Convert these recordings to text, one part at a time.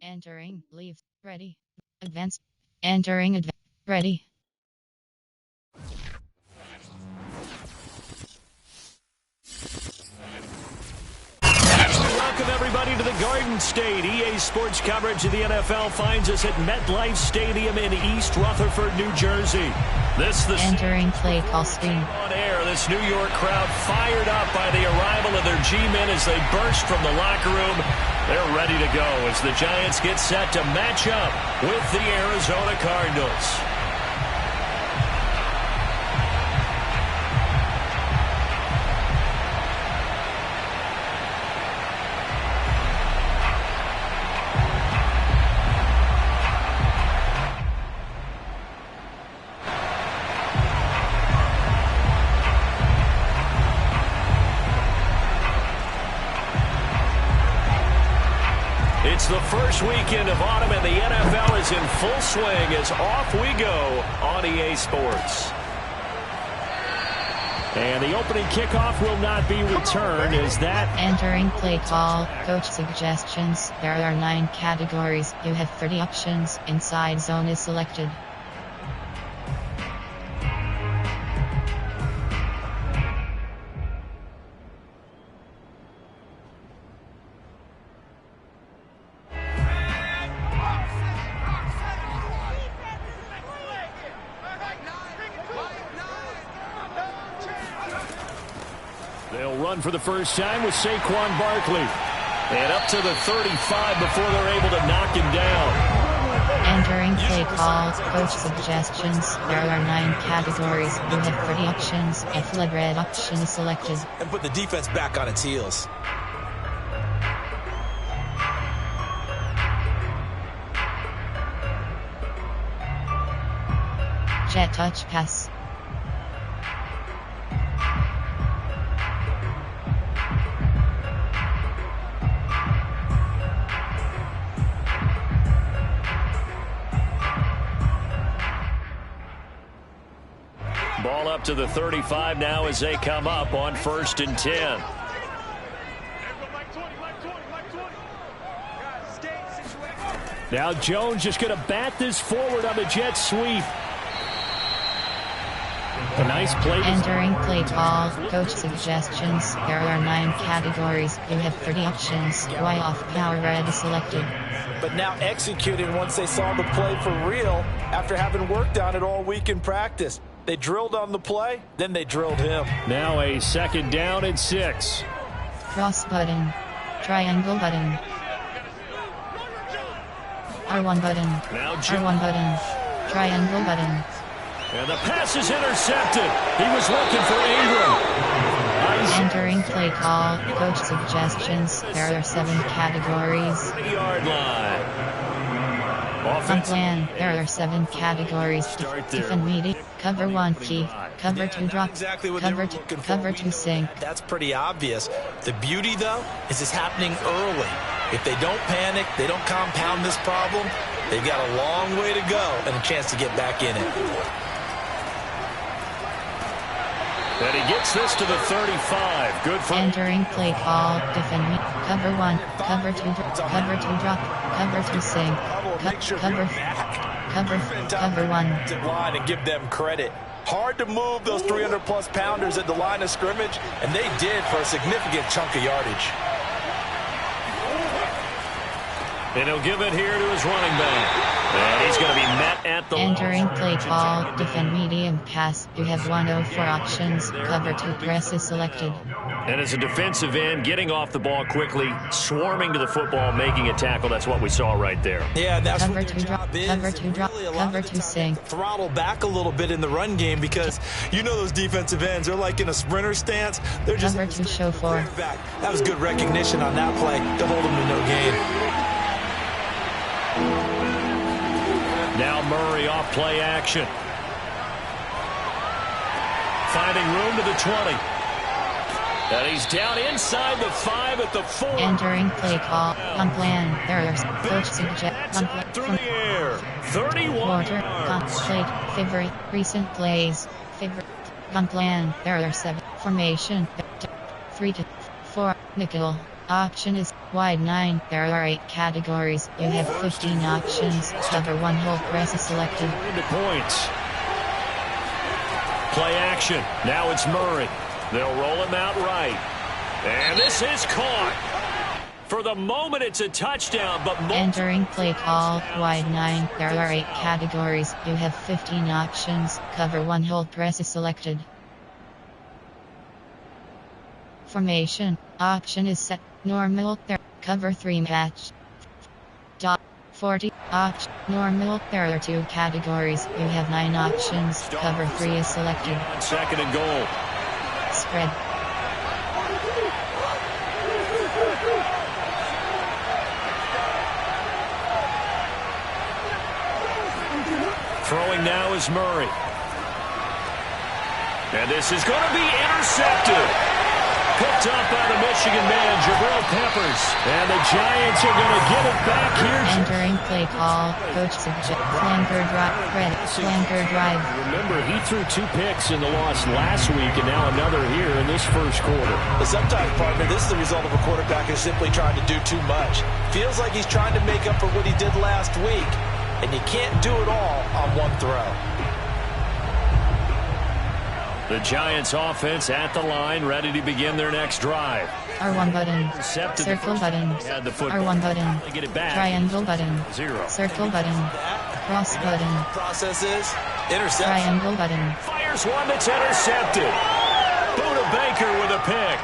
Entering, leave, ready, advance, entering, ready. Welcome everybody to the Garden State. EA Sports coverage of the NFL finds us at MetLife Stadium in East Rutherford, New Jersey. Entering play call screen. On air, this New York crowd fired up by the arrival of their G-men as they burst from the locker room. They're ready to go as the Giants get set to match up with the Arizona Cardinals. It's the first weekend of autumn, and the NFL is in full swing as off we go on EA Sports. And the opening kickoff will not be returned as that... Entering play call, coach suggestions. There are 9 categories. You have 30 options. Inside zone is selected. They'll run for the first time with Saquon Barkley. And up to the 35 before they're able to knock him down. Entering play call, coach suggestions. There are 9 categories. You have 30 options. A flood red option is selected. And put the defense back on its heels. Jet touch pass. Ball up to the 35 now as they come up on 1st and 10. Now Jones just going to bat this forward on the jet sweep. A nice play. Entering play call, coach suggestions. There are 9 categories. You have 30 options. Y off power red is selected. But now executing once they saw the play for real after having worked on it all week in practice. They drilled on the play, then they drilled him. Now a 2nd down and 6. Cross button. Triangle button. R1 button. Now R1 button. Triangle button. And the pass is intercepted. He was looking for Ingram. Entering play call, coach suggestions. There are 7 categories. 30-yard line. On plan, there are 7 categories. Defend meeting, cover 1 key, cover 2 drop, cover 2 sink. That's pretty obvious. The beauty, though, is it's happening early. If they don't panic, they don't compound this problem, they've got a long way to go and a chance to get back in it. And he gets this to the 35. Good for... Entering play call, defend me, cover 1, cover 2 drop, cover 2 sink, cover 1. Line and give them credit. Hard to move those 300-plus pounders at the line of scrimmage, and they did for a significant chunk of yardage. And he'll give it here to his running back. And he's going to be met at the... Entering play call, defend medium pass. You have 104 options. Cover 2 press is selected. And as a defensive end, getting off the ball quickly, swarming to the football, making a tackle. That's what we saw right there. Yeah, that's cover what 2 drop, cover 2 drop, cover 2 sink. Throttle back a little bit in the run game because you know those defensive ends, they're like in a sprinter stance. They're just cover 2 show 4. Back. That was good recognition on that play to hold them to no gain. Now Murray off play action. Finding room to the 20. And he's down inside the 5 at the 4. Entering play call, on plan. There are coach suggest through the air. 31 quarter, played, favorite, recent plays, favorite, on plan. There are 7, formation, 3 to 4, nickel, Option is wide 9. There are 8 categories. You have 15 options. Cover 1 hole. Press is selected. Into points. Play action. Now it's Murray. They'll roll him out right. And this is caught. For the moment, it's a touchdown, but... Entering play call, wide 9. There are 8 categories. You have 15 options. Cover 1 hole. Press is selected. Formation. Option is set. Normal. There. Cover 3 match. 40. Option. Normal. There are 2 categories. You have 9 options. Cover 3 is selected. Second and goal. Spread. Throwing now is Murray. And this is going to be intercepted. Picked up by the Michigan man, Jabril Peppers. And the Giants are going to get it back here. Entering play call, coach suggests flanker drive. Flanker drive. Remember, he threw 2 picks in the loss last week, and now another here in this first quarter. But sometimes, partner, this is the result of a quarterback who's simply trying to do too much. Feels like he's trying to make up for what he did last week. And you can't do it all on one throw. The Giants offense at the line, ready to begin their next drive. R1 button. Circle button. R1 button. Triangle button. Circle button. Cross button. Process is interception. Triangle button. Fires one that's intercepted. Buda Baker with a pick.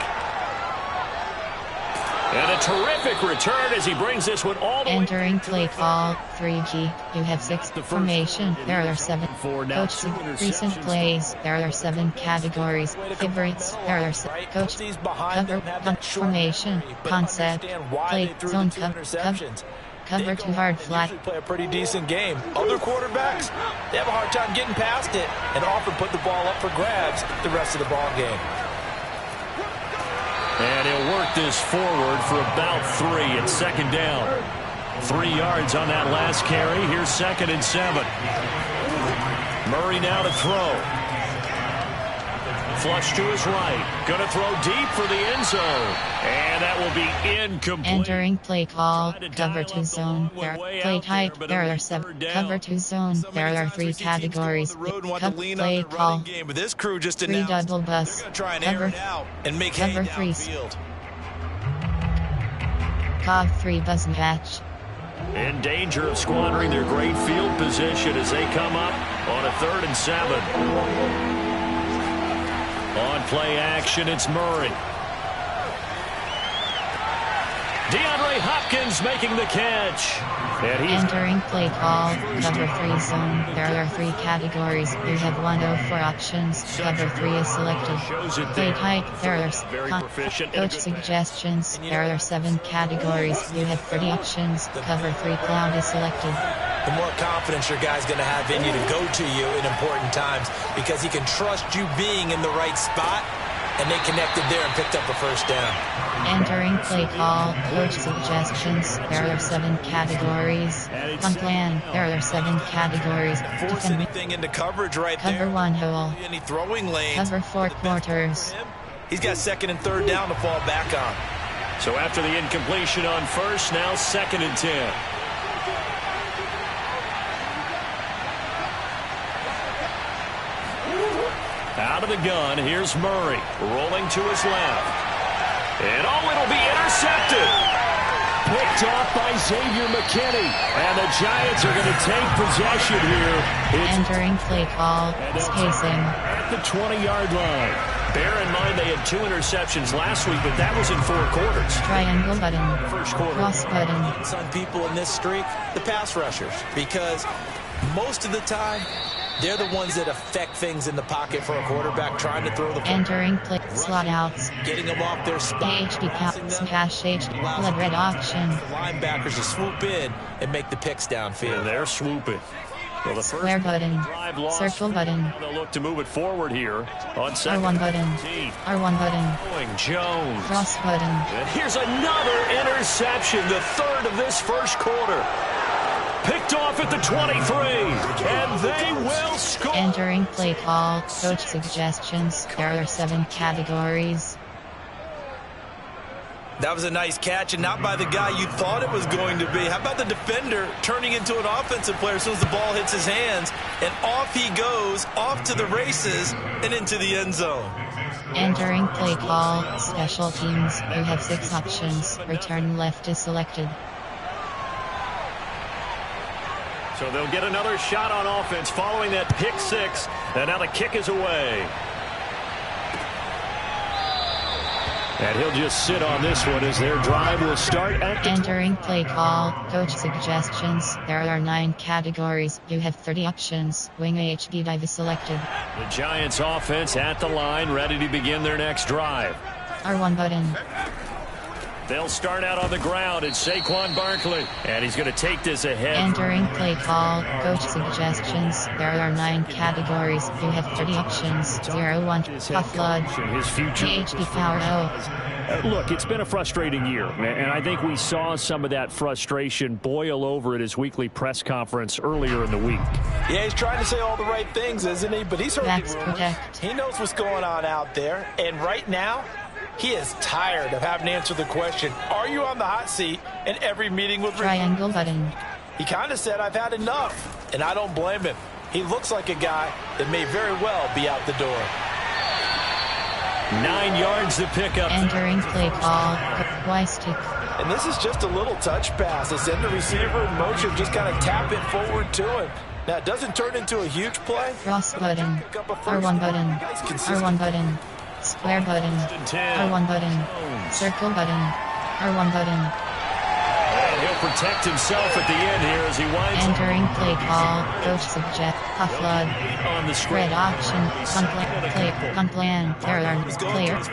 And a terrific return as he brings this one all the way. Entering play call, 3G. You have 6 formation. There are 7. Coach recent plays. There are 7 categories. Favorites. There are 7. Coach cover formation concept play zone cover 2 hard flat. Play a pretty decent game. Other quarterbacks, they have a hard time getting past it and often put the ball up for grabs the rest of the ball game. And he'll work this forward for about 3 at second down. 3 yards on that last carry. Here's 2nd and 7. Murray now to throw. Flush to his right. Going to throw deep for the end zone. And that will be incomplete. Entering play call, cover 2 zone. Play type, there are 7. Cover 2 zone. There are 3 categories. Play call. 3 double bus. Cover 3. Cog 3 bus match. In danger of squandering their great field position as they come up on a 3rd and 7. On play action, it's Murray. DeAndre Hopkins making the catch. And entering play call, cover 3 zone. There are 3 categories. You have 1 of 4 options. Cover 3 is selected. Play type, there are coach suggestions. There are 7 categories. You have 30 options. Cover 3 cloud is selected. The more confidence your guy's going to have in you to go to you in important times because he can trust you being in the right spot, and they connected there and picked up a first down. Entering play call, coach suggestions. There are 7 categories. On plan, there are 7 categories. Force anything into coverage right there. Cover 1 hole. Any throwing lanes. Cover 4 quarters. He's got 2nd and 3rd down to fall back on. So after the incompletion on first, now 2nd and 10. Out of the gun, here's Murray, rolling to his left. And it'll be intercepted. Picked off by Xavier McKinney. And the Giants are going to take possession here. Entering play call, spacing. At the 20-yard line. Bear in mind they had 2 interceptions last week, but that was in 4 quarters. Triangle button. First quarter. Cross button. Some people in this streak, the pass rushers, because most of the time, they're the ones that affect things in the pocket for a quarterback trying to throw the football. Entering play slot outs. Getting them off their spot. HD smash HD blood red auction. The linebackers to swoop in and make the picks downfield. And they're swooping. Well, the first square button. Circle button. They'll look to move it forward here on R1 button. R1 button. Going Jones. Cross button. And here's another interception, the 3rd of this first quarter. Picked off at the 23, and they will score. Entering play call, coach suggestions. There are 7 categories. That was a nice catch, and not by the guy you thought it was going to be. How about the defender turning into an offensive player as soon as the ball hits his hands, and off he goes, off to the races, and into the end zone. Entering play call, special teams, you have 6 options, return left is selected. So they'll get another shot on offense following that pick 6, and now the kick is away. And he'll just sit on this one as their drive will start at Entering play call, coach suggestions. There are 9 categories. You have 30 options. Wing HB dive is selected. The Giants offense at the line, ready to begin their next drive. R1 button. They'll start out on the ground. It's Saquon Barkley, and he's going to take this ahead. Entering play call, coach suggestions. There are 9 categories. You have 30 options. 0-1, Puff Flood, His future. PhD Power O. Look, it's been a frustrating year, and I think we saw some of that frustration boil over at his weekly press conference earlier in the week. Yeah, he's trying to say all the right things, isn't he? But he's hurt. Backs protect. He knows what's going on out there, and right now, he is tired of having to answer the question, are you on the hot seat in every meeting with Triangle button. He kind of said, I've had enough, and I don't blame him. He looks like a guy that may very well be out the door. 9 yards to pick up. Entering play call, Y stick. And this is just a little touch pass. They send the receiver in motion, just kind of tap it forward to him. Now, it doesn't turn into a huge play. Cross button. R1 button. R1 button. Square button. R1 button. Circle button. R1 button. And he'll protect himself at the end here as he winds up. Entering play call, coach suggest, Puff Flood. On the Spread option, punt plan, player,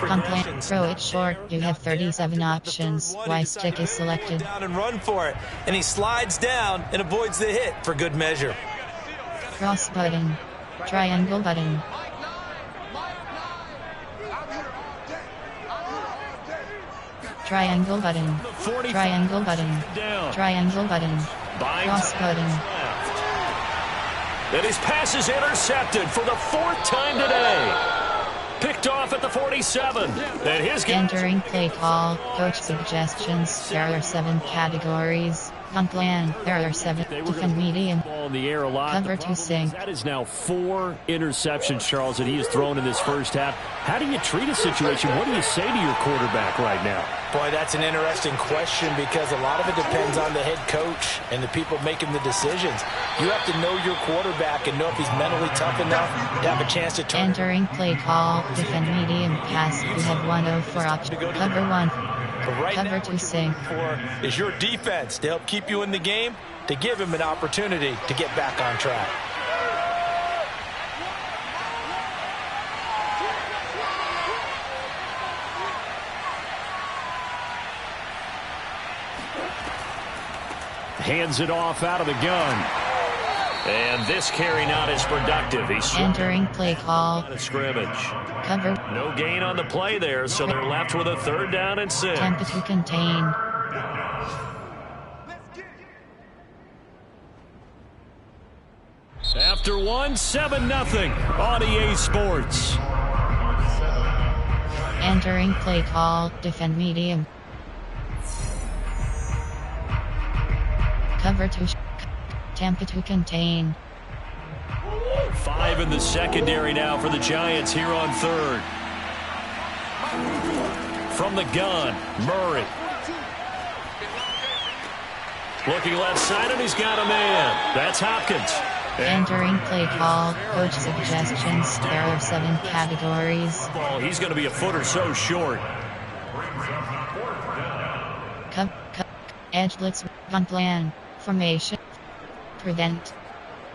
punt plan, throw it short. You have 37 options. Y stick is selected. Down and run for it. And he slides down and avoids the hit for good measure. Cross button. Triangle button. Triangle button. Triangle button. Triangle button. Cross button. And his pass is intercepted for the 4th time today. Picked off at the 47. And his Entering play call, coach suggestions. There are 7 categories. Punt plan. There are 7. Defend medium. Ball in the air a lot. Cover to sink. That is now 4 interceptions, Charles, that he has thrown in this first half. How do you treat a situation? What do you say to your quarterback right now? Boy, that's an interesting question because a lot of it depends on the head coach and the people making the decisions. You have to know your quarterback and know if he's mentally tough enough to have a chance to turn. Entering play call, defend medium pass. You have 104 options. Cover 1. Cover to sink. Is your defense to help keep you in the game, to give him an opportunity to get back on track. Hands it off out of the gun. And this carry not as productive. He's Entering play call. scrimmage. Cover. No gain on the play there, so they're left with a 3rd down and 6. Attempt to contain. After 1, 7-0 on EA Sports. Entering play call, defend medium. Cover to Tampa to contain. 5 in the secondary now for the Giants here on 3rd. From the gun, Murray. Looking left side, and he's got a man. That's Hopkins. Entering play call, coach suggestions. There are 7 categories. He's going to be a foot or so short. Edge blitz, punt plan, formation, prevent,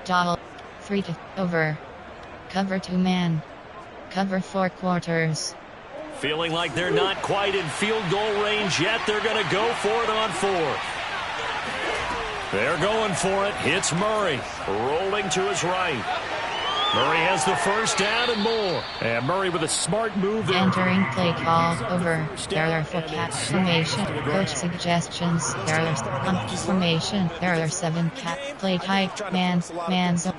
double, 3 to over, cover 2 man, cover 4 quarters. Feeling like they're not quite in field goal range yet. They're going to go for it on 4th. They're going for it. Hits Murray. Rolling to his right. Murray has the first down and more. And Murray with a smart move there. Entering play call over. There are 4 cat formation. Coach suggestions. There are punt formation. There are 7 cat play hike. Man zone.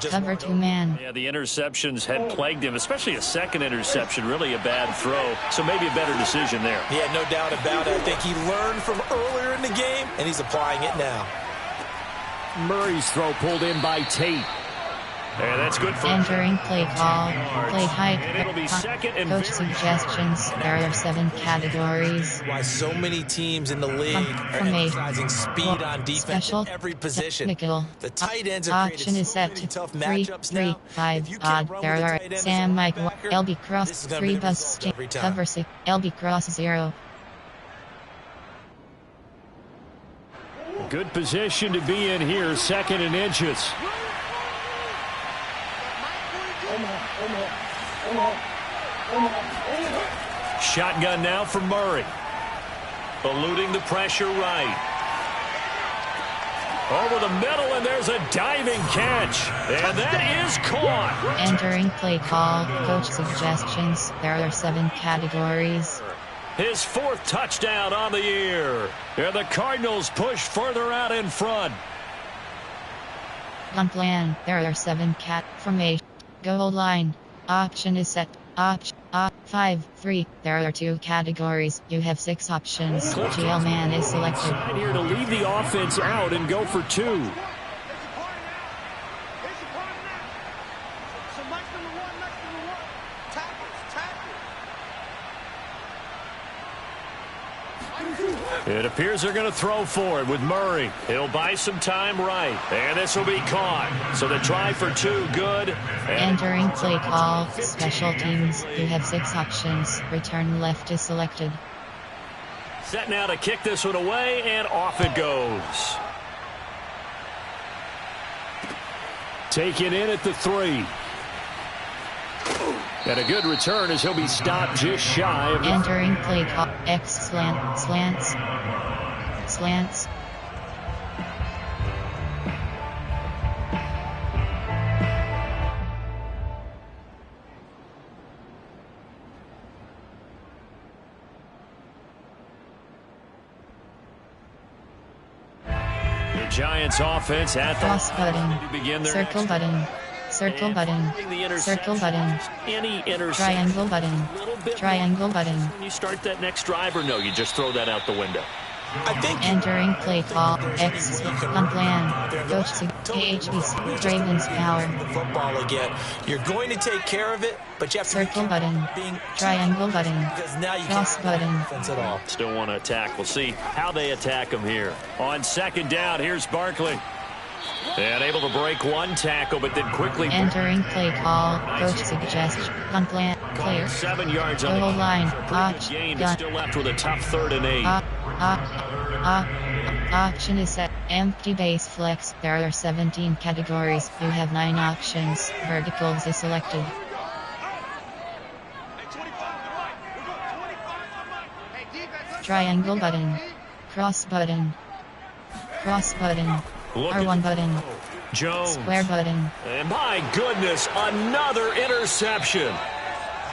Cover 2 man. Yeah, the interceptions had plagued him, especially a second interception. Really a bad throw. So maybe a better decision there. Yeah, no doubt about it. I think he learned from earlier in the game, and he's applying it now. Murray's throw pulled in by Tate. And that's good for entering play call, play hike, it'll be second and coach suggestions. There are 7 categories. Why so many teams in the league are emphasizing speed on defense in every position. Technical. The tight ends are option is set to 3-3-5 odd. There are Sam Michael, LB cross 3 bus cover 6 LB cross 0. Good position to be in here, second and inches. Shotgun now for Murray. Eluding the pressure right. Over the middle, and there's a diving catch. And that is caught. Entering play call, coach suggestions. There are 7 categories. His 4th touchdown on the year. And the Cardinals push further out in front. Gun plan. There are 7 cat formation. Goal line. Option is set. Option 5-3. There are 2 categories. You have 6 options. GL man is selected. Here to leave the offense out and go for 2. It appears they're going to throw for it with Murray. He'll buy some time right. And this will be caught. So the try for 2, good. Entering play call, special teams. You have 6 options. Return left is selected. Set now to kick this one away, and off it goes. Taken in at the 3. And a good return as he'll be stopped just shy of the... Entering play call, X slants. The Giants offense at the... Cross button, circle button. Circle button. Circle button. Any triangle button. Triangle button. When you start that next drive, or no, you just throw that out the window. I think entering play call, X on plan, coach KHBC, Ravens power. Football again. You're going to take care of it, but you have to circle button, triangle button, cross button. At all. Still want to attack. We'll see how they attack them here. On second down, here's Barkley. And able to break 1 tackle, but then quickly... Entering play call, coach suggests, on plan, clear. 7 yards on goal line, gain, still left with a tough 3rd and 8. Option is set, empty base flex. There are 17 categories. You have 9 options. Verticals is selected. Triangle button, cross button, R1 button, Jones. Square button. And my goodness, another interception.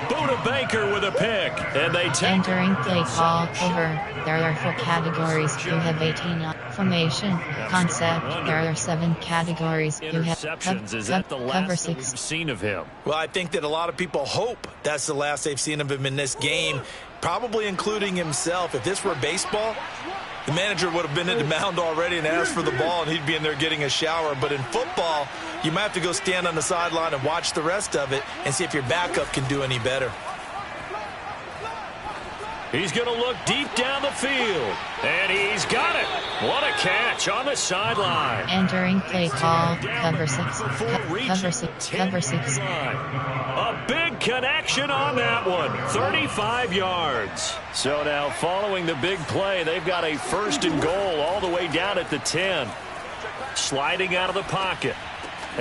Buda Baker with a pick. And they take... Entering play call over. There are 4 categories. You have 18 formation, concept. There are 7 categories. You have interceptions. Is that the last that we've seen of him? Well, I think that a lot of people hope that's the last they've seen of him in this game, probably including himself. If this were baseball, the manager would have been in the mound already and asked for the ball, and he'd be in there getting a shower. But in football, you might have to go stand on the sideline and watch the rest of it and see if your backup can do any better. He's going to look deep down the field, and he's got it. What a catch on the sideline. Entering play call, cover 6, cover 6. A big connection on that one, 35 yards. So now following the big play, they've got a 1st and goal all the way down at the 10. Sliding out of the pocket.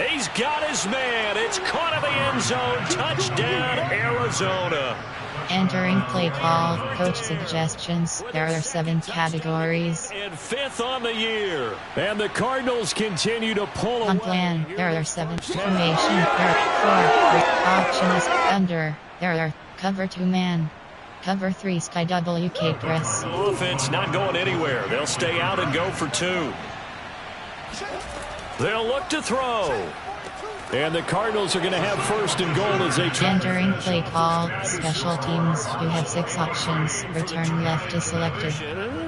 He's got his man. It's caught in the end zone. Touchdown, Arizona. Entering play call, coach suggestions. There are 7 categories. And 5th on the year. And the Cardinals continue to pull On away. plan, there are 7. Formation, there are 4. Options, under. There are cover 2 man. Cover 3 sky WK press. Offense not going anywhere. They'll stay out and go for 2. They'll look to throw. And the Cardinals are going to have 1st and goal as they try. Entering play call, special teams. You have 6 options. Return left is selected.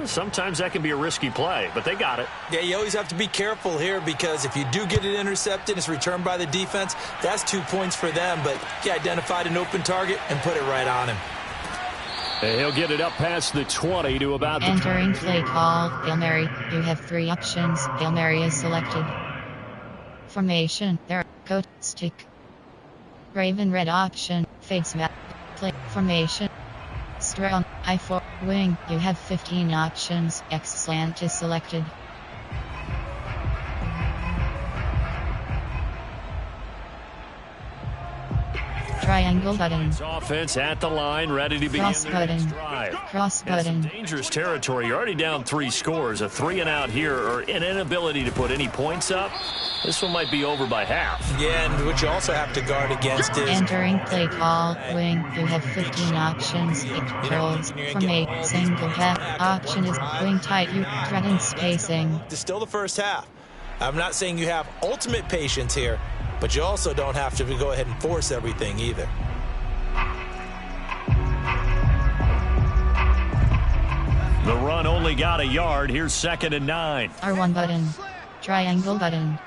Sometimes that can be a risky play, but they got it. Yeah, you always have to be careful here because if you do get it intercepted, it's returned by the defense. That's 2 points for them, but he identified an open target and put it right on him. And he'll get it up past the 20 to about the... Entering play call, Hail Mary. You have 3 options. Hail Mary is selected. Formation, there are coach stick. Raven red option, fades map. Play formation. Strong, I4, wing. You have 15 options. X slant is selected. Triangle button. Offense at the line, ready to begin Cross their button. next drive. Cross That's some button. dangerous territory. You're already down 3 scores. A 3 and out here, or an inability to put any points up. This one might be over by half. Yeah, and what you also have to guard against is... Entering play call, wing. You have 15 options. Controls. Formate. Single half. Option is wing tight. You threaten spacing. It's still the first half. I'm not saying you have ultimate patience here, but you also don't have to go ahead and force everything either. The run only got a yard. Here's 2nd and 9. R1 button. Triangle button.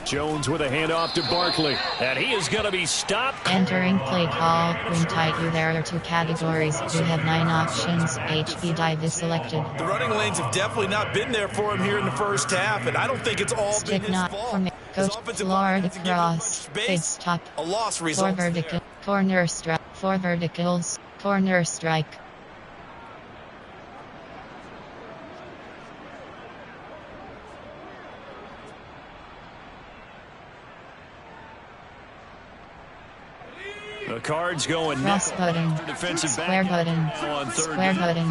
Jones with a handoff to Barkley. And he is going to be stopped. Entering play call, wing tight. You there are 2 categories. You have 9 options. HB dive is selected. The running lanes have definitely not been there for him here in the first half, and I don't think it's all been Stick his not fault. for me. His Coach offensive Florida line hasn't given him cross. much Big space. stop. A loss 4 results vertical. there. Corner strike. 4 verticals. Corner strike. The Cards going Cross button. defensive Square back button. on 3rd. Square button.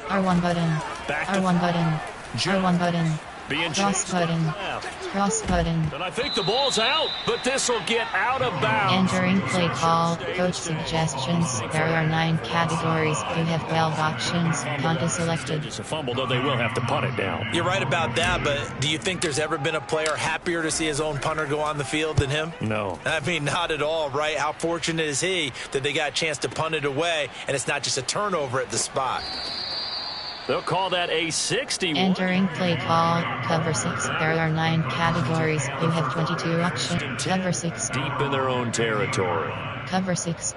R1 button. Back to R1 button. R1 button. being Cross chased to the button. left. Cross button. And I think the ball's out, but this will get out of bounds. Entering play call, coach suggestions. There are 9 categories. You have 12 options. Punt is selected. It's a fumble, though they will have to punt it down. You're right about that, but do you think there's ever been a player happier to see his own punter go on the field than him? No. I mean, not at all, right? How fortunate is he that they got a chance to punt it away, and it's not just a turnover at the spot. They'll call that a 61. Entering play call, cover 6. There are 9 categories. You have 22 options. Cover 6. Deep in their own territory. Cover 6.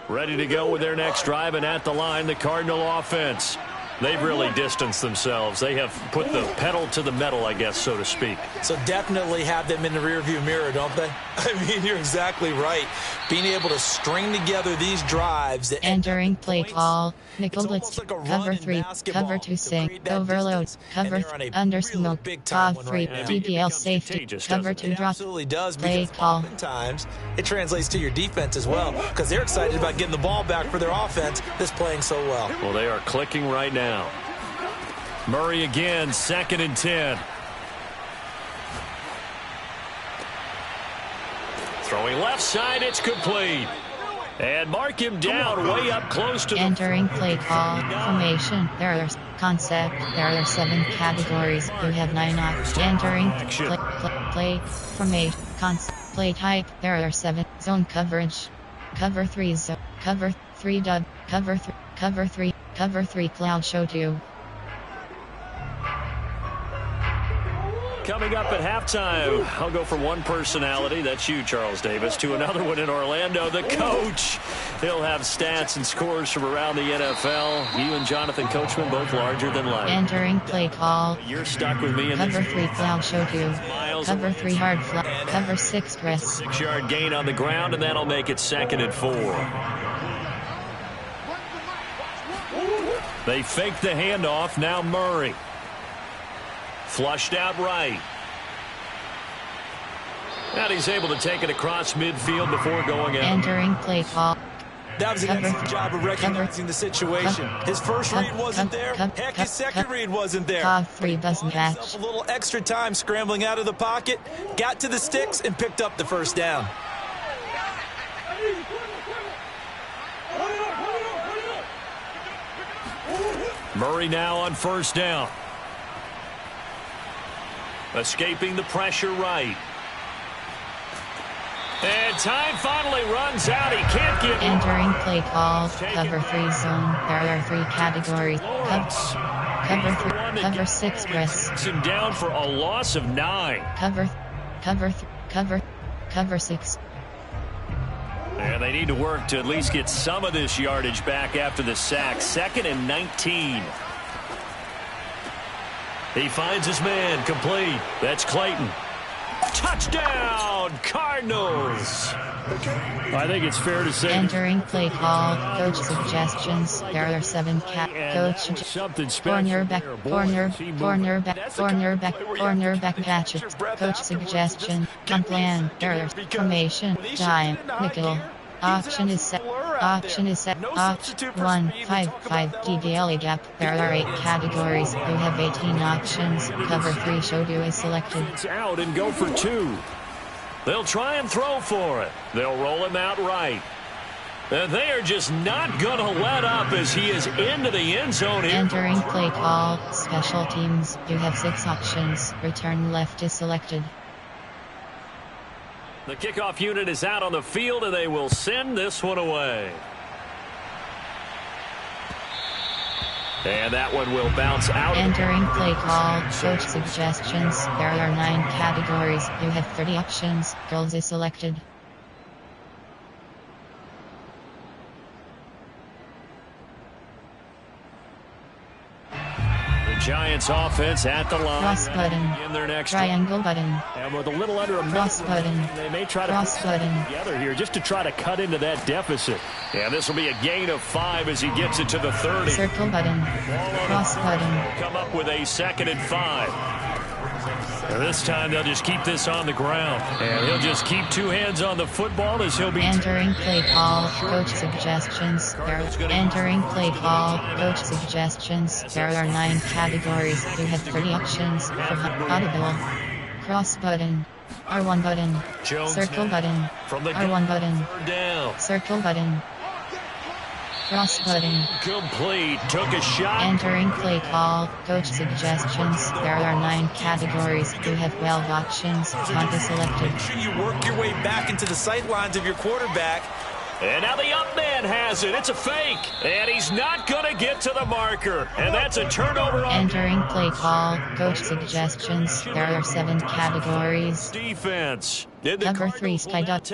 Ready to go with their next drive, and at the line, the Cardinal offense. They've really distanced themselves. They have put the pedal to the metal, I guess, so to speak. So definitely have them in the rearview mirror, don't they? I mean, you're exactly right. Being able to string together these drives. That Entering play call, nickel It's blitz, almost like a run cover in 3, basketball cover 2 to sink, create that overload, distance. cover And they're on a 3, under really smoke, big-time off one 3, right now. It DPL becomes safety, contagious, cover doesn't 2 it? drop, Absolutely does, play because call. oftentimes it translates to your defense as well, because they're excited about getting the ball back for their offense that's playing so well. Well, they are clicking right now. Murray again, 2nd and 10. Throwing left side, it's complete. And mark him down way up close to Entering play call, formation, there are concept, there are 7 categories, you have 9 options. Entering play, formation, concept, play type, there are 7, zone coverage, cover 3 zone, cover 3 dub, cover 3, cloud show 2. Coming up at halftime, I'll go from one personality, that's you, Charles Davis, to another one in Orlando, the coach. He'll have stats and scores from around the NFL. You and Jonathan Coachman, both larger than life. Entering play call, You're stuck with me in cover this 3 cloud show 2, cover 3 hard flat, cover 6 press. 6-yard gain on the ground, and that'll make it 2nd and 4. They fake the handoff. Now Murray. Flushed out right. And he's able to take it across midfield before going out. Entering play call. That was an excellent job of recognizing the situation. His first read wasn't there. Heck, his second read wasn't there. Three doesn't match. A little extra time scrambling out of the pocket. Got to the sticks and picked up the first down. Murray now on first down. Escaping the pressure right. And time finally runs out. He can't get... Entering play call. Cover 3 zone. There are 3 categories. Cover 6 press. Him down for a loss of 9. Cover 6. And they need to work to at least get some of this yardage back after the sack. 2nd and 19. He finds his man complete. That's Clayton. Touchdown, Cardinals. I think it's fair to say. Entering play call. Coach suggestions. There are 7 coach. Cornerback matches. Coach suggestion. Plan. Error. Formation. Time. Nickel. Option is set. Option 1 5 5 DDLE gap. There are 8 categories. You have 18 options. Cover 3 showed you is selected. It's out and go for 2. They'll try and throw for it. They'll roll him out right. And they are just not going to let up as he is into the end zone here. Entering play call. Special teams. You have 6 options. Return left is selected. The kickoff unit is out on the field, and they will send this one away. And that one will bounce out. Entering play call. Coach suggestions. There are 9 categories. You have 30 options. Girls is selected. Giants offense at the line. Cross button. In their next Triangle button. And with a little under a minute, Cross button. they may try to Cross button. together here just to try to cut into that deficit. And this will be a gain of 5 as he gets it to the 30. Circle button. Cross button. Come up with a 2nd and 5. And this time they'll just keep this on the ground. And he'll just keep 2 hands on the football as he'll be... Entering play call. Coach suggestions. Entering play call. Coach suggestions. There are 9 categories. You have 30 options. For audible. Cross button. R1 button. Circle button. R1 button. Down. Circle button. Cross button. Complete. Took a shot. Entering play call. Coach suggestions. There are 9 categories. You have 12 options. Punt is selected. Make sure you work your way back into the sight lines of your quarterback. And now the up man has it. It's a fake. And he's not going to get to the marker. And that's a turnover on... Entering play call. Coach suggestions. There are 7 categories. Defense. Cover 3 sky dot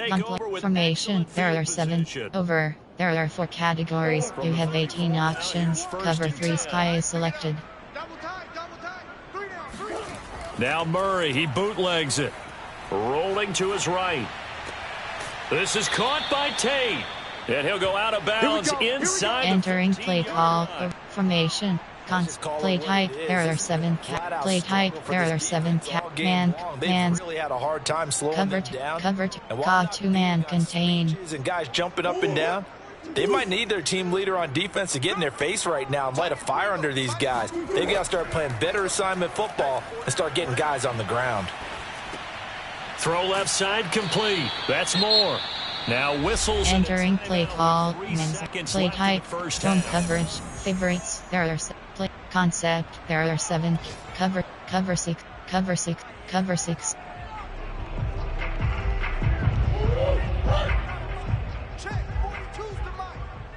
formation. There are 7 over. There are 4 categories. You have 18 options. Cover 3 sky is selected. Now Murray, he bootlegs it. Rolling to his right. This is caught by Tate. And he'll go out of bounds inside. Entering play call. Formation. Play type. There are 7 play type. There are 7 man. Really had a hard time slowing them down. Covered. 2-man contain. And guys jumping up and down. They might need their team leader on defense to get in their face right now and light a fire under these guys. They've got to start playing better assignment football and start getting guys on the ground. Throw left side complete. That's more. Now whistles. Entering play call. Play type. Zone coverage. Favorites. There are play concept. There are 7. Cover 6. Cover 6. Cover 6.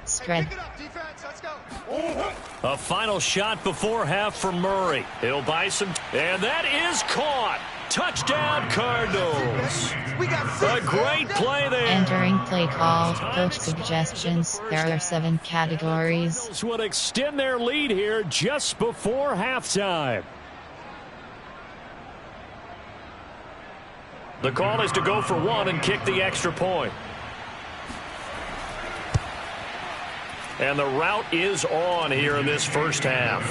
Spread. A final shot before half for Murray. He'll buy some. And that is caught. Touchdown, Cardinals. A great play there. Entering play call. Coach suggestions. There are 7 categories. This would extend their lead here just before halftime. The call is to go for 1 and kick the extra point. And the route is on here in this first half.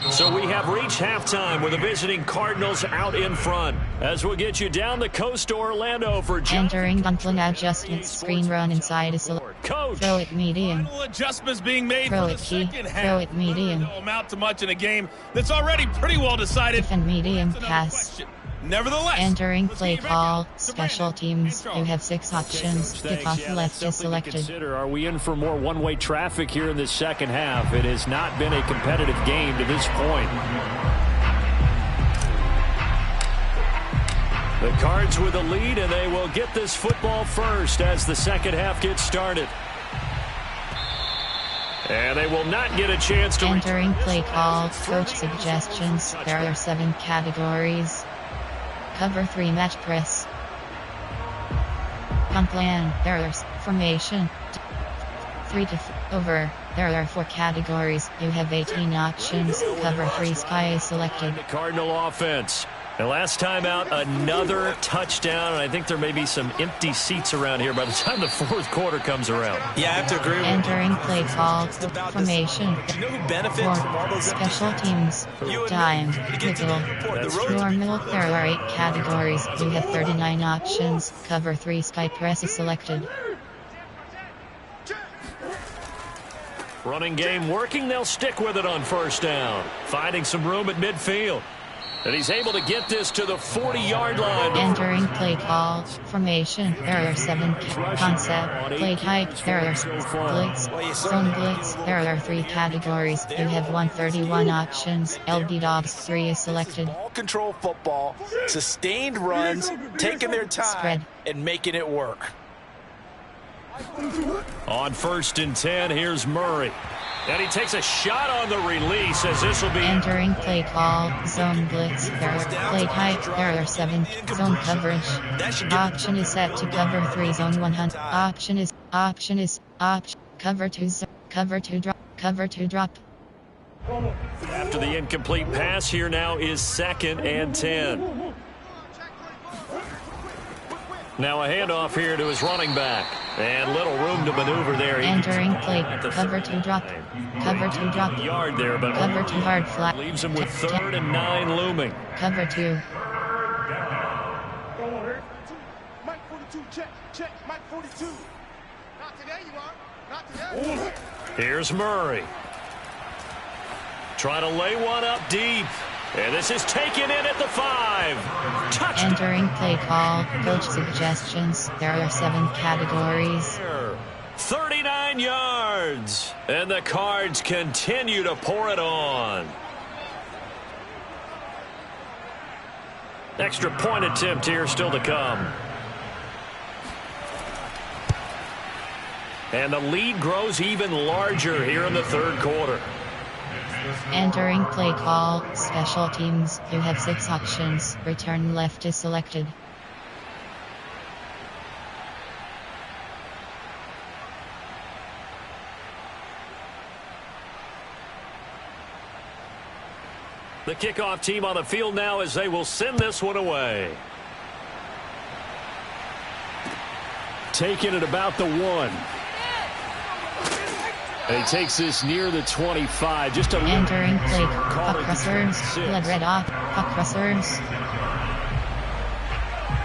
So we have reached halftime with the visiting Cardinals out in front. As we'll get you down the coast to Orlando for entering Dunklin adjustment screen run inside is coach. Throw it medium. Adjustments being made Throw for it the key. second half. Throw it medium. Don't amount to much in a game that's already pretty well decided. Defend medium That's another pass. question. Nevertheless, Entering let's play get back call. to Special Brandon. teams. You have 6 options. Kickoff left is selected. Are we in for more one-way traffic here in this second half? It has not been a competitive game to this point. The Cards with the lead, and they will get this football first as the second half gets started. And they will not get a chance to... Entering play call. Coach suggestions. There are 7 categories. Cover 3 match press. On plan. There are formation. 3 to over. There are 4 categories. You have 18 options. Cover 3 sky is selected. The Cardinal offense. And last time out, another touchdown, and I think there may be some empty seats around here by the time the fourth quarter comes around. Yeah, I have to agree with you. Entering play call. Formation. Do you know who benefits from all those Special teams. Time. Middle. Normal. There are 8 categories. You have 39 options. Cover 3 sky press is selected. Running game working. They'll stick with it on first down. Finding some room at midfield. And he's able to get this to the 40-yard line. Entering play call. Formation. There are 7 concept. Play type. There are blitz. Zone blitz. There are 3 categories. You have 131 options. LB Dobbs 3 is selected. Ball control football, sustained runs, taking their time, Spread. and making it work. On 1st and 10, here's Murray. And he takes a shot on the release as this will be... Entering play call. Zone blitz. There are play type. There are 7 zone coverage. Option is set to cover 3 zone 100. Option is cover 2 cover 2 drop. After the incomplete pass, here now is 2nd and 10. Now a handoff here to his running back. And little room to maneuver there. Entering play. Cover 2 drop. Cover 2 drop. Yard there, but Cover 2 hard flat. leaves him with 3rd and 9 looming. Cover 2. Mike 42, check, Mike 42. Not today, you are. Not today. Here's Murray. Trying to lay one up deep. And this is taken in at the 5. Touchdown. Entering play call. Coach suggestions. There are 7 categories. 39 yards. And the Cards continue to pour it on. Extra point attempt here still to come. And the lead grows even larger here in the 3rd quarter. Entering play call. Special teams. You have 6 options. Return left is selected. The kickoff team on the field now as they will send this one away. Taking it about the 1. And he takes this near the 25. Just a Entering play. Puck reserves. Blood red off. Puck reserves.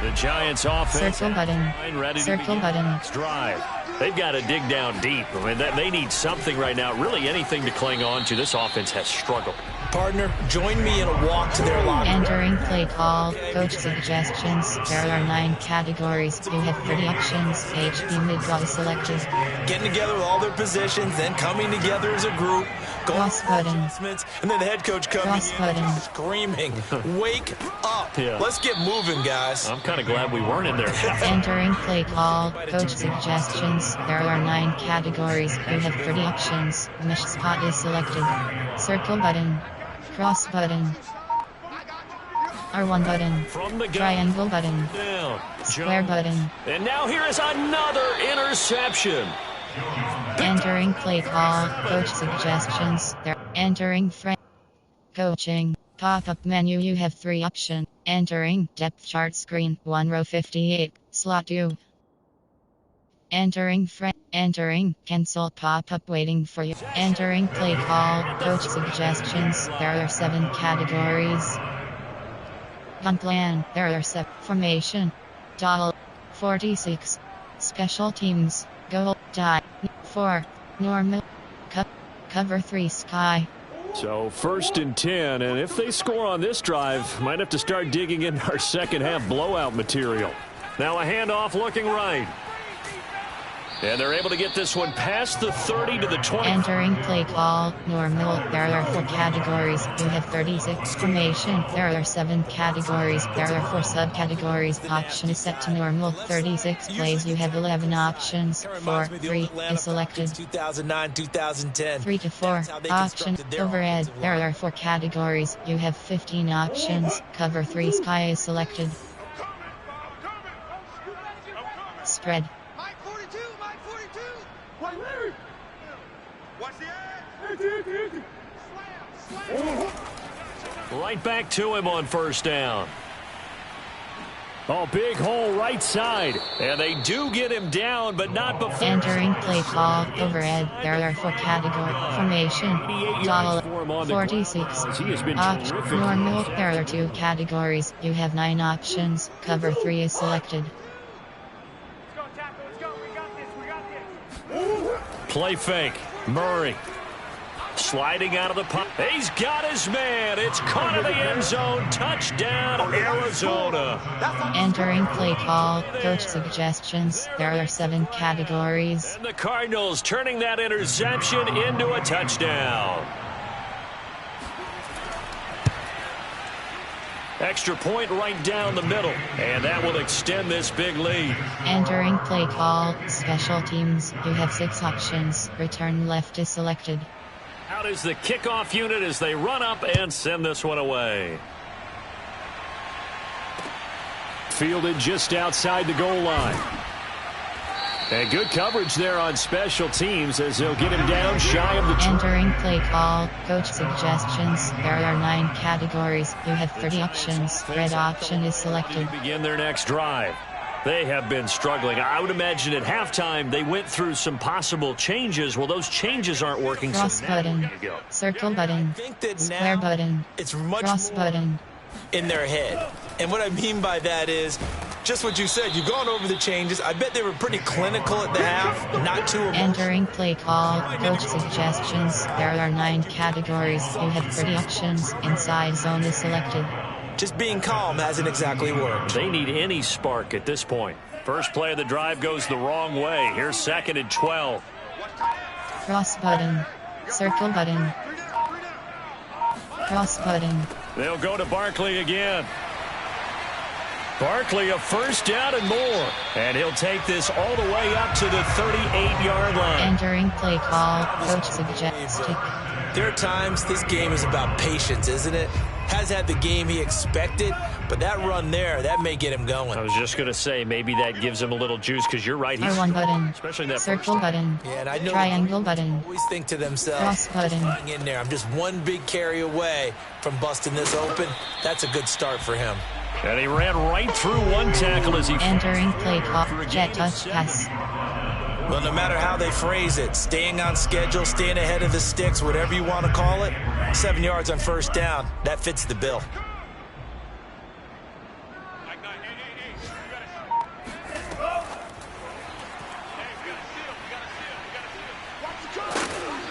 The Giants offense. Circle button. Ready to Circle begin button. the next drive. They've got to dig down deep. I mean, they need something right now. Really anything to cling on to. This offense has struggled. Partner, join me in a walk to their locker room. Entering play call. Coach suggestions. There are 9 categories. You have 30 options. HB mid-draw is selected. Getting together with all their positions, then coming together as a group. Going Cross through button. adjustments, and then the head coach coming Cross in button. screaming, wake up. Yeah. Let's get moving, guys. I'm kind of glad we weren't in there. Entering play call. Coach suggestions. There are 9 categories. You have 30 options. Mesh spot is selected. Circle button. Cross button. R1 button. From the gun. Triangle button. Down. Square button. And now here is another interception. Entering play call. Coach suggestions. There. Entering frame. Coaching. Pop-up menu. You have 3 options. Entering depth chart screen. 1 row 58. Slot 2. Entering, cancel pop-up waiting for you. Entering play call, coach suggestions, there are 7 categories. Gun plan, there are 7. Formation. Dial. 46. Special teams, goal, die. 4. Normal. Cover 3 sky. So 1st and 10, and if they score on this drive, might have to start digging in our second half blowout material. Now a handoff looking right. And they're able to get this one past the 30 to the 20. Entering play call, normal, there are 4 categories, you have 36. Formation, there are 7 categories, there are 4 subcategories. Option is set to normal, 36 plays, you have 11 options. 4, 3 is selected. 2009, 2010. 3 to 4, option, overhead, there are 4 categories, you have 15 options. Cover 3 sky is selected. Spread. Mike 42, Mike 42. Watch the edge. Slam. Right back to him on 1st down. Oh, big hole right side. And they do get him down, but not before. Entering play call, overhead, there are 4 categories. Formation, dial, 46. Option, normal, there are 2 categories, you have 9 options. Cover 3 is selected. Play fake. Murray. Sliding out of the pocket. He's got his man. It's caught in the end zone. Touchdown, Arizona. Entering play call, coach suggestions, there are 7 categories. And the Cardinals turning that interception into a touchdown. Extra point right down the middle, and that will extend this big lead. Entering play call, special teams, you have 6 options. Return left is selected. Out is the kickoff unit as they run up and send this one away. Fielded just outside the goal line. And good coverage there on special teams as they'll get him down shy of the... Entering play call, coach suggestions, there are 9 categories, you have 30 options. Red option is selected. Begin their next drive. They have been struggling. I would imagine at halftime they went through some possible changes. Well, those changes aren't working. Cross button, circle button, square button, it's much cross button. In their head. And what I mean by that is just what you said. You've gone over the changes. I bet they were pretty clinical at the half, not too emotional. Entering play call, coach suggestions, there are 9 categories, you have 30 options. Inside zone is selected. Just being calm hasn't exactly worked. They need any spark at this point. First play of the drive goes the wrong way. Here's 2nd and 12. Cross button, circle button, cross button. They'll go to Barkley again. Barkley a 1st down and more. And he'll take this all the way up to the 38-yard line. Entering play call, coach suggested. There are times this game is about patience, isn't it? Has had the game he expected, but that run there, that may get him going. I was just going to say, maybe that gives him a little juice, because you're right. He's R1 button, especially that circle button, Yeah, and I know triangle button, always think to themselves, cross button. in there, I'm just one big carry away from busting this open. That's a good start for him. And he ran right through one tackle as he... Entering play call, jet touch pass. Well, no matter how they phrase it, staying on schedule, staying ahead of the sticks, whatever you want to call it, 7 yards on 1st down, that fits the bill.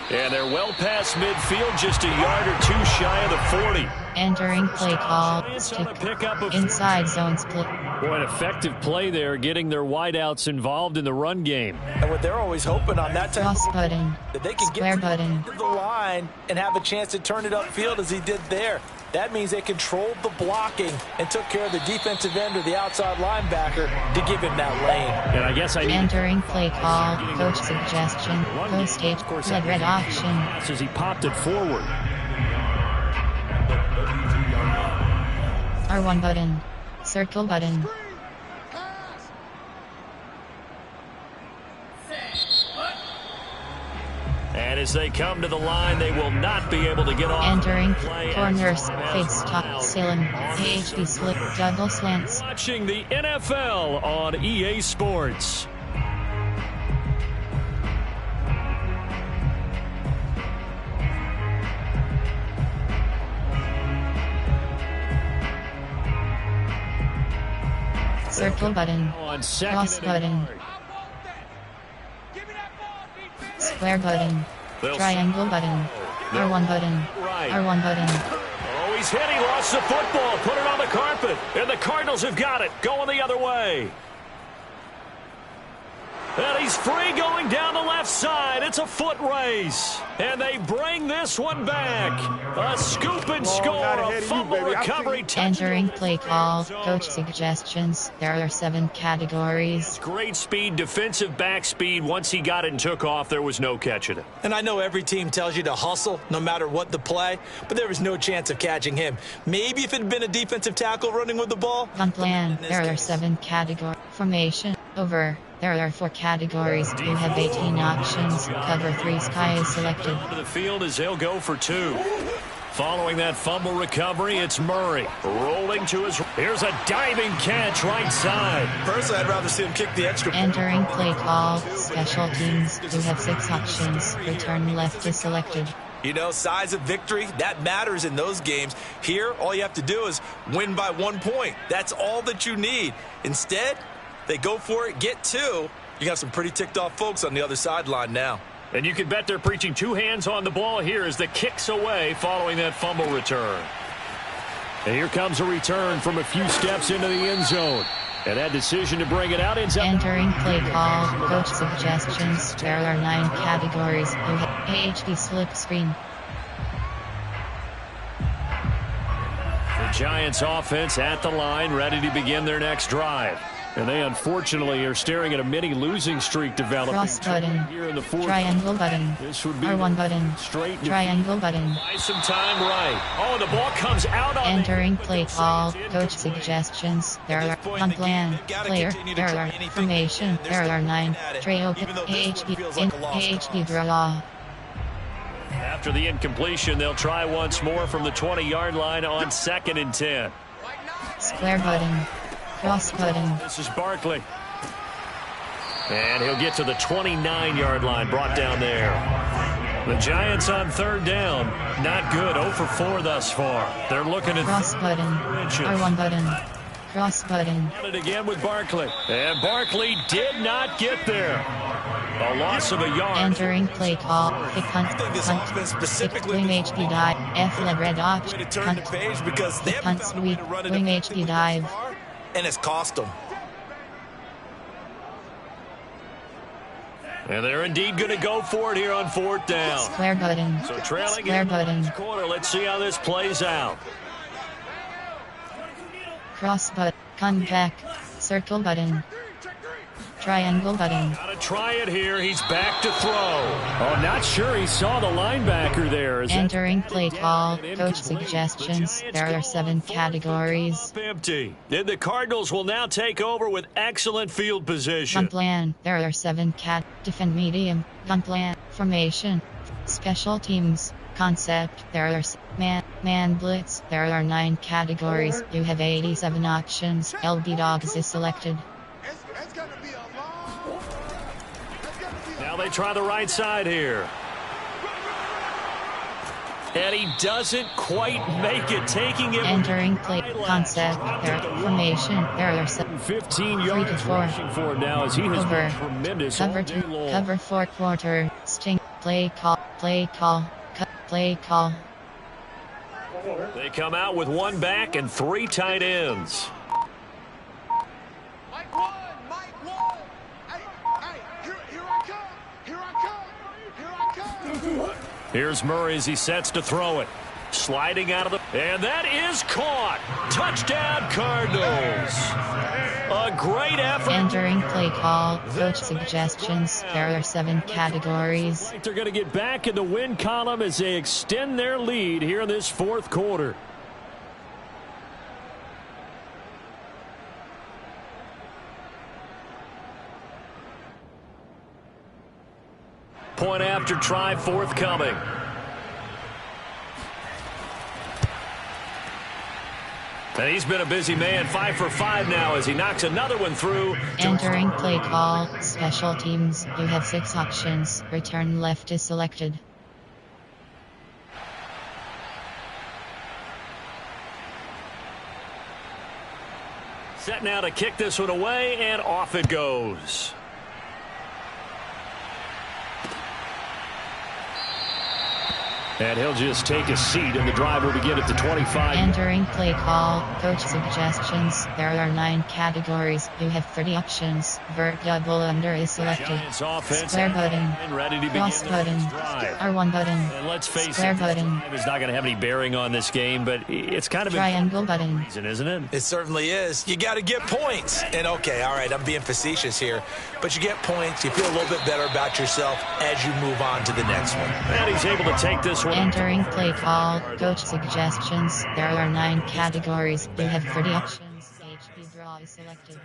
And they're well past midfield, just a yard or 2 shy of the 40. Entering play call, stick, inside zone split. Boy, an effective play there, getting their wideouts involved in the run game. And what they're always hoping on that time, Cross button, that they can square get button. to the line and have a chance to turn it upfield as he did there. That means they controlled the blocking and took care of the defensive end or the outside linebacker to give him that lane. And I guess I need... Entering play call, coach suggestion, go stage, red option. As he popped it forward. R1 button, circle button. And as they come to the line, they will not be able to get off. Entering corners, fade stop, ceiling, AHD split, double slants. Watching the NFL on EA Sports. Circle button. On second Cross and button. yard. Square button. They'll- Triangle button. R1 button. Right. R1 button. Oh, he's hit. He lost the football. Put it on the carpet. And the Cardinals have got it. Going the other way. And he's free going down the left side. It's a foot race. And they bring this one back. A scoop and score. A fumble recovery touchdown. Entering play call. Coach suggestions. There are 7 categories. Great speed, defensive back speed. Once he got it and took off, there was no catching it. And I know every team tells you to hustle no matter what the play, but there was no chance of catching him. Maybe if it had been a defensive tackle running with the ball. Gun plan. In this There are case. 7 categories. Formation. Over. There are 4 categories. You have 18 options. Cover 3 sky is selected. To the field as he'll go for 2. Following that fumble recovery, it's Murray. Rolling to his... Here's a diving catch right side. Personally, I'd rather see him kick the extra point. Entering play call. Special teams. You have 6 options. Return left is selected. You know, size of victory, that matters in those games. Here, all you have to do is win by 1 point. That's all that you need. Instead, they go for it, get 2. You got some pretty ticked off folks on the other sideline now. And you can bet they're preaching 2 hands on the ball here as the kick's away following that fumble return. And here comes a return from a few steps into the end zone. And that decision to bring it out ends up... Entering play call. Coach suggestions. There are 9 categories. You have HD slip screen. The Giants offense at the line, ready to begin their next drive. And they unfortunately are staring at a mini losing streak developing. Cross button. Here in the fourth. Triangle button. This would be R1 button. straight Triangle button. Buy some time right. Oh, the ball comes out on Entering play call. Coach suggestions. There are gun plan. Player. There are formation. There are 9. Tray open. AHD draw. After the incompletion, they'll try once more from the 20-yard line on 2nd and 10. Square button. Cross button. This is Barkley. And he'll get to the 29-yard line, brought down there. The Giants on 3rd down. Not good. 0 for 4 thus far. They're looking at... Cross button. R1 button. Cross button. it again with Barkley. And Barkley did not get there. A loss of a yard. Entering play call. Pick hunt. I think this offense specifically Wing HD dive. F leg red option. to turn the Hunt. page because they haven't Hunt found a way sweep. to run it Wing effectively HD so dive. far, and it's cost them. And they're indeed going to go for it here on 4th down. Square button. So trailing Square in the button. next quarter. Let's see how this plays out. Cross button. Come back. Circle button. Triangle button. Got to try it here. He's back to throw. Oh, not sure he saw the linebacker there. Is that- Entering play call. Coach suggestions. There are 7 categories. Empty. Then the Cardinals will now take over with excellent field Gun position. plan. There are 7 defend medium. Gun plan. Formation. Special teams. Concept. There are man blitz. There are 9 categories. You have 87 options. LB dogs is selected. It's gonna be a long. It's gonna be a Now they try the right side here. And he doesn't quite make it, taking it. Entering play concept. There are formation. There are 15 3 yards to 4. rushing for him now as he has Over. been tremendous all Cover day 2. long. Cover 4 quarter. Sting. Play call. Play call. Play call. They come out with 1 back and 3 tight ends. Mike 1, Mike 1. Hey, here I come. Here I come. Here I come. Here's Murray as he sets to throw it. Sliding out of the... And that is caught. Touchdown, Cardinals. A great effort. Entering play call. Coach suggestions. There are 7 categories. They're going to get back in the win column as they extend their lead here in this 4th quarter. Point after try forthcoming. And he's been a busy man, 5 for 5 now as he knocks another one through. Entering play call. Special teams. You have 6 options. Return left is selected. Set now to kick this one away, and off it goes. And he'll just take a seat, and the drive will begin at the 25. Entering play call, coach suggestions. There are 9 categories. You have 30 options. Vert double under is selected. Square button. Cross button. R1 button. And let's face Square it, button. it's not going to have any bearing on this game, but it's kind of Triangle button. isn't it? It certainly is. You got to get points. And okay, all right, I'm being facetious here, but you get points. You feel a little bit better about yourself as you move on to the next one. And he's able to take this one. Entering play call, coach suggestions. There are 9 categories. You have 30 options. HB draw is selected.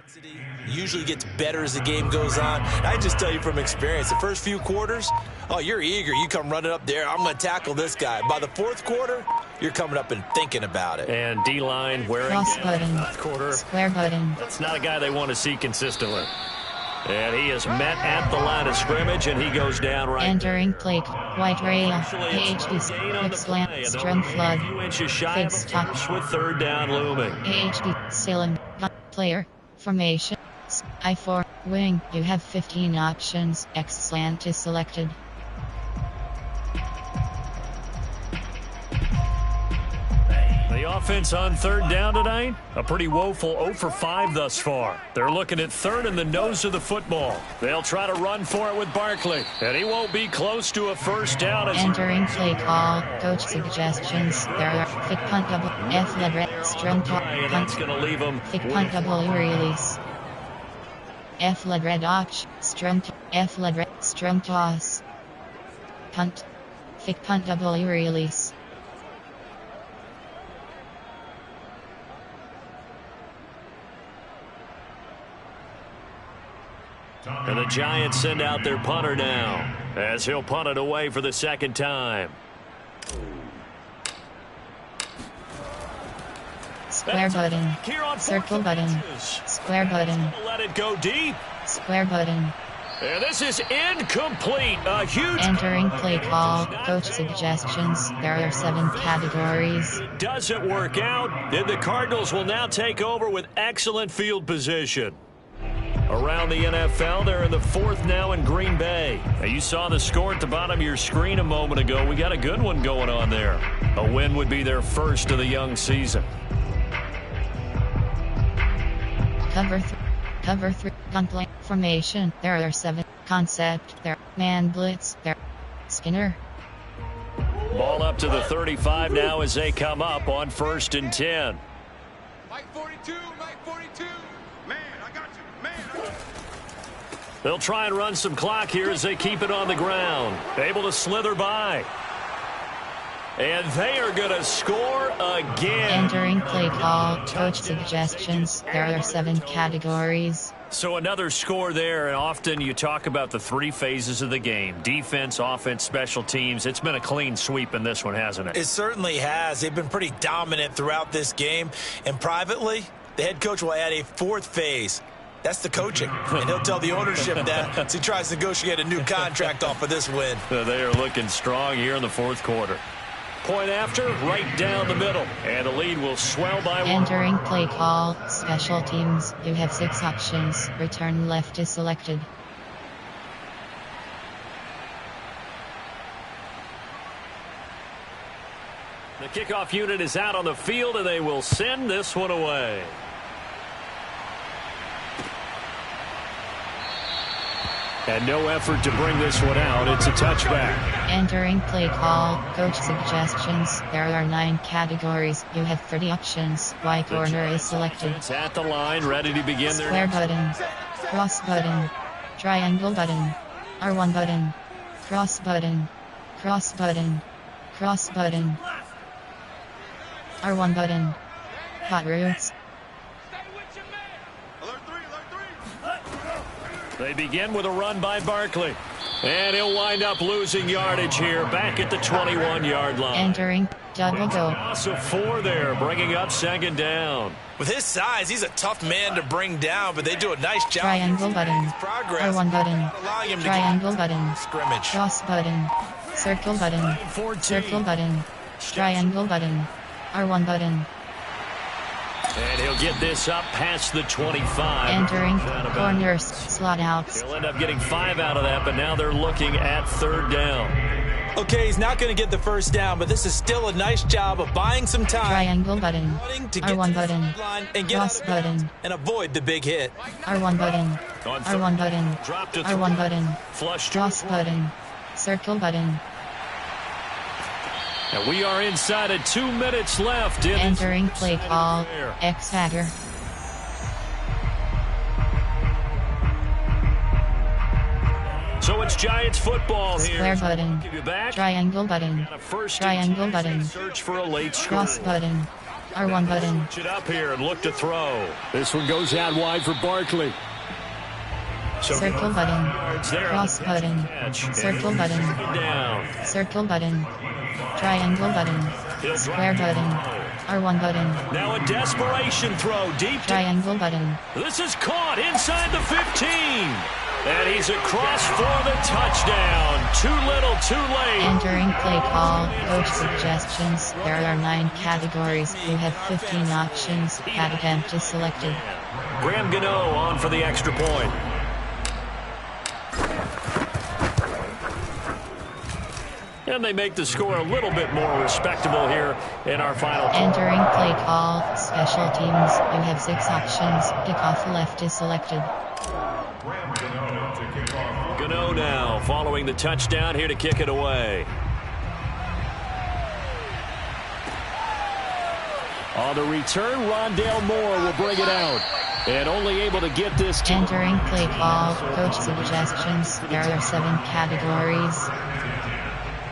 Usually gets better as the game goes on. I just tell you from experience, the first few quarters, oh, you're eager. You come running up there. I'm going to tackle this guy. By the 4th quarter, you're coming up and thinking about it. And D-line wearing Cross button. quarter. Square button. That's not a guy they want to see consistently. And he is met at the line of scrimmage, and he goes down right. Entering play, white rail, AHB, quick slant, strum flood, fig stop, with 3rd down looming. AHB, ceiling, player, formation, I4, wing. You have 15 options. X slant is selected. The offense on 3rd down tonight, a pretty woeful 0 for 5 thus far. They're looking at 3rd in the nose of the football. They'll try to run for it with Barkley, and he won't be close to a 1st down. Entering play call, coach suggestions. There are thick punt double, F lead strum punt, That's going to leave him. thick punt double release. F lead red option, strum, F lead red strum toss. Punt, thick punt double release. And the Giants send out their punter now, as he'll punt it away for the 2nd time. Square button, circle button, square button, Let it go deep. square button. And this is incomplete. A huge. Entering play call, coach suggestions. There are 7 categories. Doesn't work out. Then the Cardinals will now take over with excellent field position. Around the NFL, they're in the 4th now in Green Bay. Now, you saw the score at the bottom of your screen a moment ago. We got a good one going on there. A win would be their 1st of the young season. Cover 3, gunplay, formation. There are 7, concept. There, man blitz. There, Skinner. Ball up to the 35 now as they come up on 1st and 10. Mike 42, Mike 42. Man, I got you. Man, I got you. They'll try and run some clock here as they keep it on the ground. Able to slither by. And they are going to score again. Entering play call, coach suggestions. There are 7 categories. So another score there, and often you talk about the 3 phases of the game. Defense, offense, special teams. It's been a clean sweep in this one, hasn't it? It certainly has. They've been pretty dominant throughout this game. And privately, the head coach will add a 4th phase. That's the coaching. And he'll tell the ownership that as he tries to negotiate a new contract off of this win. They are looking strong here in the 4th quarter. Point after, right down the middle. And the lead will swell by 1. Entering play call, special teams. You have 6 options. Return left is selected. The kickoff unit is out on the field, and they will send this one away. And no effort to bring this one out. It's a touchback. Entering play call, coach suggestions. There are 9 categories. You have 30 options. Y corner is selected. It's at the line, ready to begin their Square button, cross button, triangle button, R1 button, cross button, cross button, cross button, R1 button, hot routes. They begin with a run by Barkley. And he'll wind up losing yardage here, back at the 21-yard line. Entering, double go. Loss of 4 there, bringing up 2nd down. With his size, he's a tough man to bring down, but they do a nice job. Triangle button, Progress. R1 button, Allowing him to triangle button, scrimmage. cross button, circle button, 14. circle button, triangle button, R1 button. And he'll get this up past the 25. Entering corners, slot outs. He'll end up getting 5 out of that, but now they're looking at 3rd down. Okay, he's not going to get the first down, but this is still a nice job of buying some time. Triangle button. R1 button. And get Cross button. And avoid the big hit. R1 button. R1 button. R1 button. Flush Cross button. Circle button. And we are inside of 2 minutes left. Entering play call. X Factor. So it's Giants football here. Square button. Triangle button. Triangle button. Search for a late score. Cross button. R1 button. It up here and look to throw. This one goes out wide for Barkley. Circle button. Cross button. Circle button. Down. Circle button. Triangle button. Square button. R1 button. Now a desperation throw deep. Triangle button. This is caught inside the 15. And he's across for the touchdown. Too little, too late. Entering play call. Coach suggestions. There are 9 categories. You have 15 options. Pat attempt is selected. Graham Gano on for the extra point. And they make the score a little bit more respectable here in our final. Entering play call. Special teams. You have 6 options. Kickoff left is selected. Gano now following the touchdown here to kick it away. On the return, Rondale Moore will bring it out. And only able to get this to... Entering play call. Coach suggestions. There are 7 categories.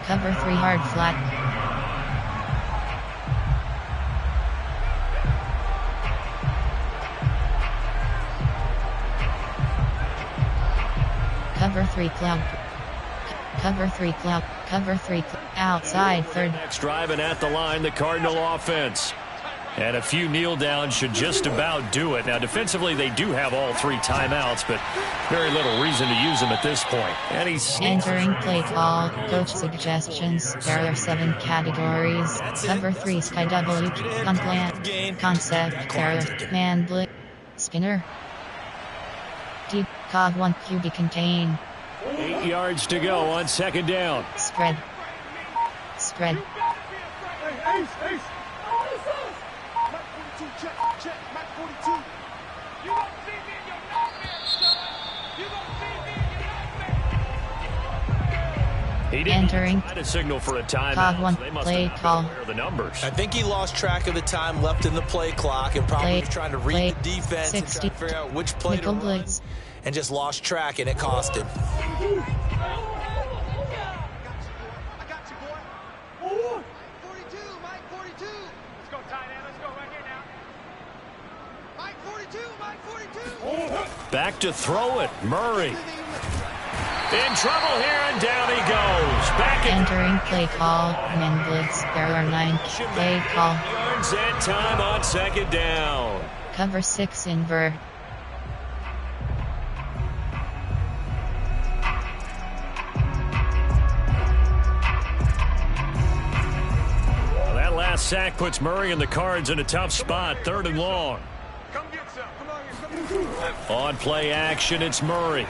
Cover 3 hard flat. Cover 3 cloud. Cover 3 cloud. Cover 3 outside 3rd. Next drive and at the line, the Cardinal offense. And a few kneel downs should just about do it. Now, defensively, they do have all 3 timeouts, but very little reason to use them at this point. And he's entering play call. Coach suggestions. There are 7 categories. Cover 3 sky W. Plan. Concept. There are man blitz. Spinner. Deep. Cog 1 QB contain. 8 yards to go on 2nd down. Spread. Spread. Ace, ace. Mike 42, check, check. Mike 42. You don't see me in your nightmare, son. You don't see me in your nightmare. He didn't entering a signal for a timeout. Cog 1 They must play have call. the numbers. I think he lost track of the time left in the play clock and probably was trying to read the defense and try to figure out which play to run. Blitz. And just lost track, and it cost him. I got you, boy. 42, Mike 42. Let's go, tight end. Let's go right here now. Mike 42, Mike 42. Back to throw it. Murray. In trouble here, and down he goes. Back in. Entering play call. Men blitz. There are 9 play call. Yards and time on 2nd down. Cover 6 invert. Last sack puts Murray and the Cards in a tough spot. 3rd and long. Come get some. Come on here. Come on. On play action, it's Murray.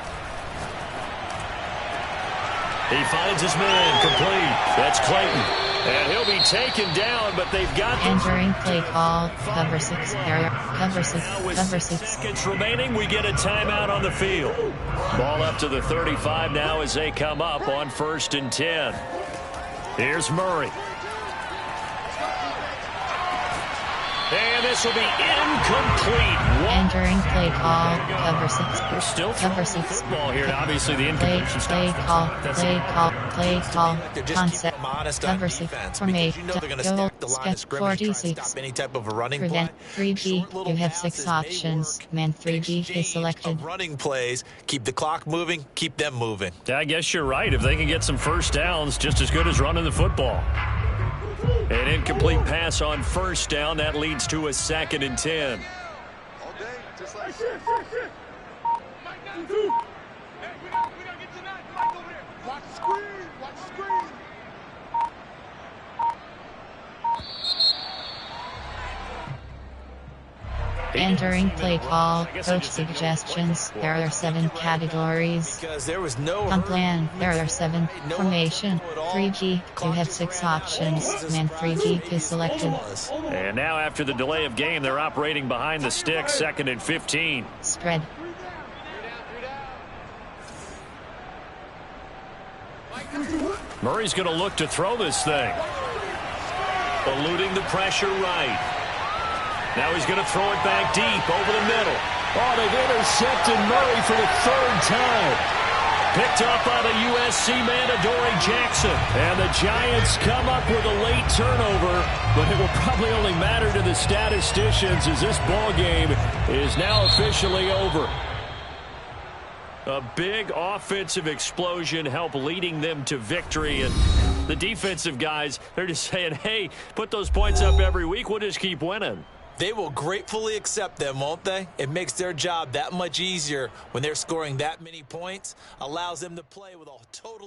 He finds his man complete. That's Clayton. And he'll be taken down, but they've got... Entering play call. Cover 6. There. Cover 6. Cover 6. Seconds remaining, we get a timeout on the field. Ball up to the 35 now as they come up on 1st and 10. Here's Murray. And this will be incomplete. Entering play call. Cover 6. We're still cover 6. Football here, and obviously the incompletion play call. Play call. Play call. Concept. Cover 6. Formation. Goal. Sketch 46. Any type of a running Prevent. play. 3G. You have 6 options. Man 3G is selected. Running plays. Keep the clock moving. Keep them moving. I guess you're right. If they can get some first downs, just as good as running the football. An incomplete pass on 1st down. That leads to a 2nd and 10. All day, just like shit. Mike 92. Hey, we don't get tonight. Mike over there. Watch the screen. Watch the screen. Entering play call, coach suggestions, there are 7 categories. Because there was no Plan, there are 7. Formation, 3G, you have 6 options, man 3G is selected. And now after the delay of game, they're operating behind the stick, 2nd and 15. Spread. Murray's going to look to throw this thing. Eluding the pressure right. Now he's going to throw it back deep over the middle. Oh, they've intercepted Murray for the 3rd time. Picked up by the USC man, Adoree Jackson. And the Giants come up with a late turnover, but it will probably only matter to the statisticians as this ball game is now officially over. A big offensive explosion helped leading them to victory. And the defensive guys, they're just saying, hey, put those points up every week. We'll just keep winning. They will gratefully accept them, won't they? It makes their job that much easier when they're scoring that many points. Allows them to play with a totally